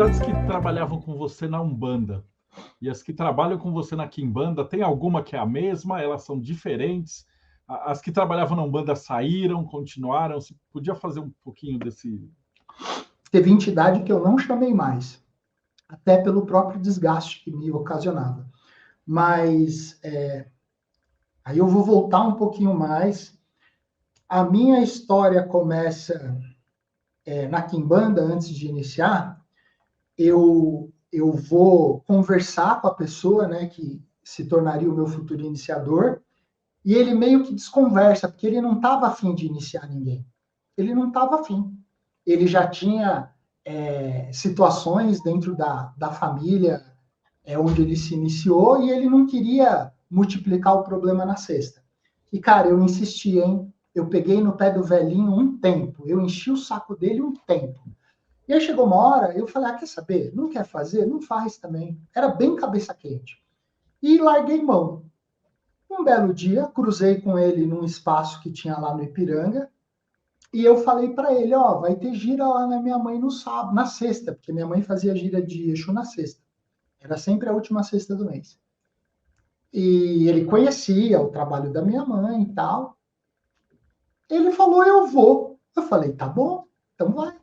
entidades que trabalhavam com você na Umbanda e as que trabalham com você na Quimbanda, tem alguma que é a mesma? Elas são diferentes? As que trabalhavam na Umbanda saíram, continuaram? Você podia fazer um pouquinho desse... Teve entidade que eu não chamei mais, até pelo próprio desgaste que me ocasionava. Mas aí eu vou voltar um pouquinho mais. A minha história começa na Quimbanda, antes de iniciar. Eu vou conversar com a pessoa, né, que se tornaria o meu futuro iniciador, e ele meio que desconversa, porque ele não estava afim de iniciar ninguém. Ele não estava afim. Ele já tinha situações dentro da família onde ele se iniciou, e ele não queria multiplicar o problema na cesta. E, cara, eu insisti, hein? Eu peguei no pé do velhinho um tempo, eu enchi o saco dele um tempo. E aí chegou uma hora, eu falei, quer saber? Não quer fazer? Não faz também. Era bem cabeça quente. E larguei mão. Um belo dia, cruzei com ele num espaço que tinha lá no Ipiranga, e eu falei para ele, vai ter gira lá na minha mãe no sábado, na sexta, porque minha mãe fazia gira de Exu na sexta. Era sempre a última sexta do mês. E ele conhecia o trabalho da minha mãe e tal. Ele falou, eu vou. Eu falei, tá bom, então vai.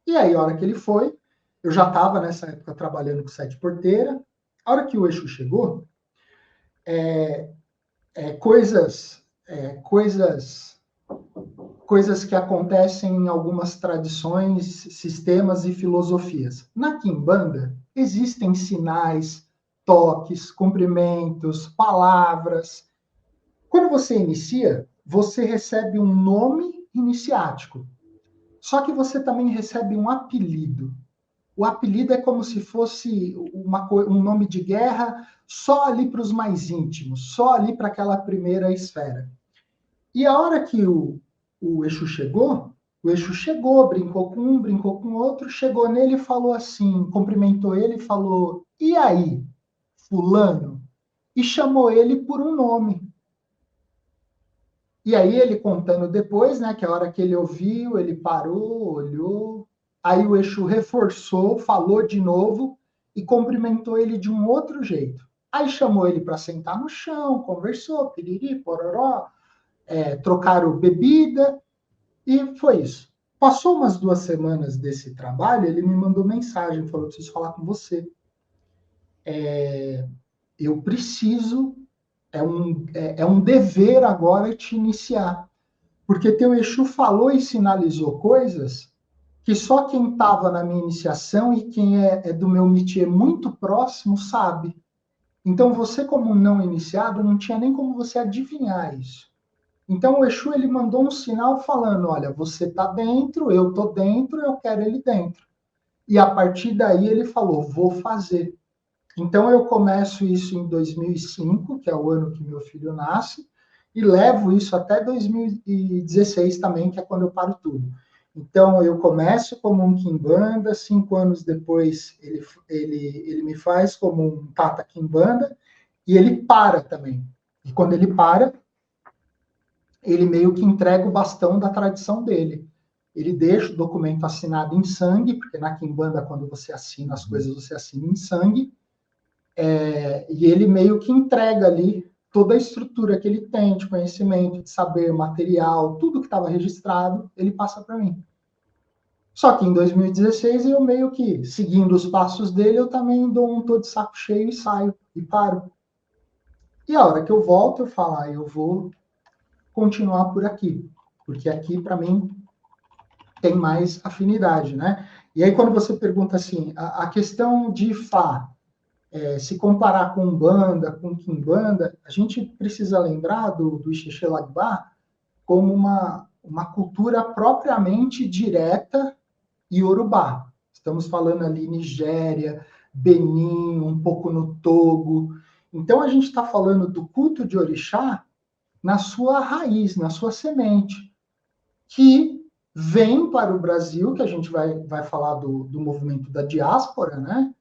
E aí, a hora que ele foi, eu já estava nessa época trabalhando com sete porteira. A hora que o Exu chegou, coisas que acontecem em algumas tradições, sistemas e filosofias. Na Quimbanda, existem sinais, toques, cumprimentos, palavras. Quando você inicia, você recebe um nome iniciático. Só que você também recebe um apelido. O apelido é como se fosse um nome de guerra só ali para os mais íntimos, só ali para aquela primeira esfera. E a hora que o Exu chegou, brincou com um, brincou com outro, chegou nele e falou assim, cumprimentou ele e falou, e aí, fulano? E chamou ele por um nome. E aí ele contando depois, né, que a hora que ele ouviu, ele parou, olhou, aí o Exu reforçou, falou de novo e cumprimentou ele de um outro jeito. Aí chamou ele para sentar no chão, conversou, piriri, pororó, trocaram bebida e foi isso. Passou umas 2 semanas desse trabalho, ele me mandou mensagem, falou, preciso falar com você. Eu preciso, é um dever agora te iniciar. Porque teu Exu falou e sinalizou coisas que só quem estava na minha iniciação e quem é do meu métier muito próximo sabe. Então, você, como um não iniciado, não tinha nem como você adivinhar isso. Então, o Exu ele mandou um sinal falando: olha, você está dentro, eu estou dentro, eu quero ele dentro. E a partir daí ele falou: vou fazer. Então, eu começo isso em 2005, que é o ano que meu filho nasce, e levo isso até 2016 também, que é quando eu paro tudo. Então, eu começo como um Quimbanda, 5 anos depois ele me faz como um Tata Quimbanda, e ele para também. E quando ele para, ele meio que entrega o bastão da tradição dele. Ele deixa o documento assinado em sangue, porque na Quimbanda, quando você assina as coisas, você assina em sangue, e ele meio que entrega ali toda a estrutura que ele tem de conhecimento, de saber, material, tudo que estava registrado, ele passa para mim. Só que em 2016, eu meio que, seguindo os passos dele, eu também dou um tô de saco cheio e saio, e paro. E a hora que eu volto, eu falo, eu vou continuar por aqui, porque aqui, para mim, tem mais afinidade, né? E aí, quando você pergunta assim, a questão de Fá, se comparar com Umbanda, com Quimbanda, a gente precisa lembrar do Ixexelagbá como uma cultura propriamente direta iorubá. Estamos falando ali Nigéria, Benin, um pouco no Togo. Então, a gente está falando do culto de orixá na sua raiz, na sua semente, que vem para o Brasil, que a gente vai falar do movimento da diáspora, né?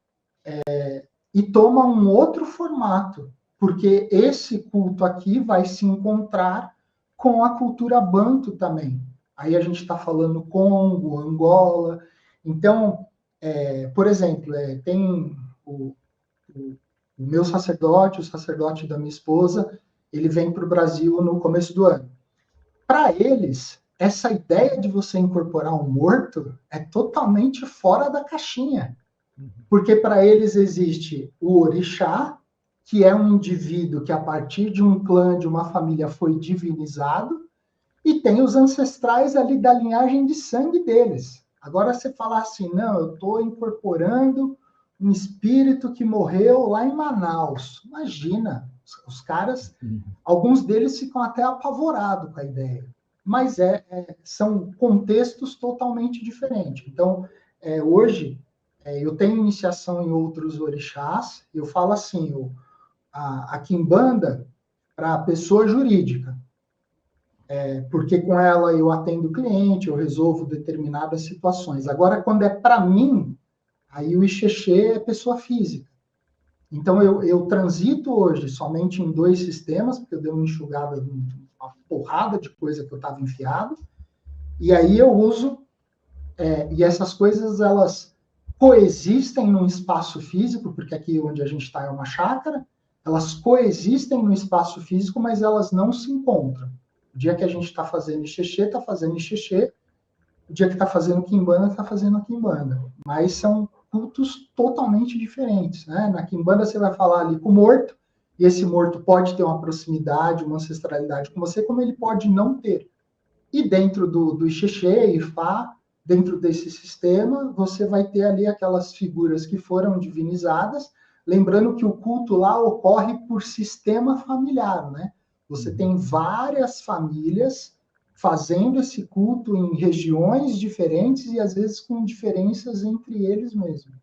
E toma um outro formato, porque esse culto aqui vai se encontrar com a cultura banto também. Aí a gente está falando Congo, Angola. Então, por exemplo, tem o meu sacerdote, o sacerdote da minha esposa, ele vem para o Brasil no começo do ano. Para eles, essa ideia de você incorporar um morto é totalmente fora da caixinha. Porque para eles existe o orixá, que é um indivíduo que, a partir de um clã, de uma família, foi divinizado, e tem os ancestrais ali da linhagem de sangue deles. Agora, você falar assim, não, eu estou incorporando um espírito que morreu lá em Manaus. Imagina, os caras, alguns deles ficam até apavorados com a ideia. Mas são contextos totalmente diferentes. Então, hoje, eu tenho iniciação em outros orixás, eu falo assim, a quimbanda para a pessoa jurídica, porque com ela eu atendo o cliente, eu resolvo determinadas situações. Agora, quando é para mim, aí o Ixexê é pessoa física. Então, eu transito hoje somente em 2 sistemas, porque eu dei uma enxugada, uma porrada de coisa que eu estava enfiado, e aí eu uso, e essas coisas, elas coexistem num espaço físico, porque aqui onde a gente está é uma chácara, elas coexistem no espaço físico, mas elas não se encontram. O dia que a gente está fazendo Ixexê, está fazendo Ixexê, o dia que está fazendo Quimbanda, está fazendo Quimbanda. Mas são cultos totalmente diferentes, né? Na Quimbanda você vai falar ali com o morto, e esse morto pode ter uma proximidade, uma ancestralidade com você, como ele pode não ter. E dentro do Ixexê, Ifá, dentro desse sistema, você vai ter ali aquelas figuras que foram divinizadas, lembrando que o culto lá ocorre por sistema familiar, né? Você tem várias famílias fazendo esse culto em regiões diferentes e às vezes com diferenças entre eles mesmos.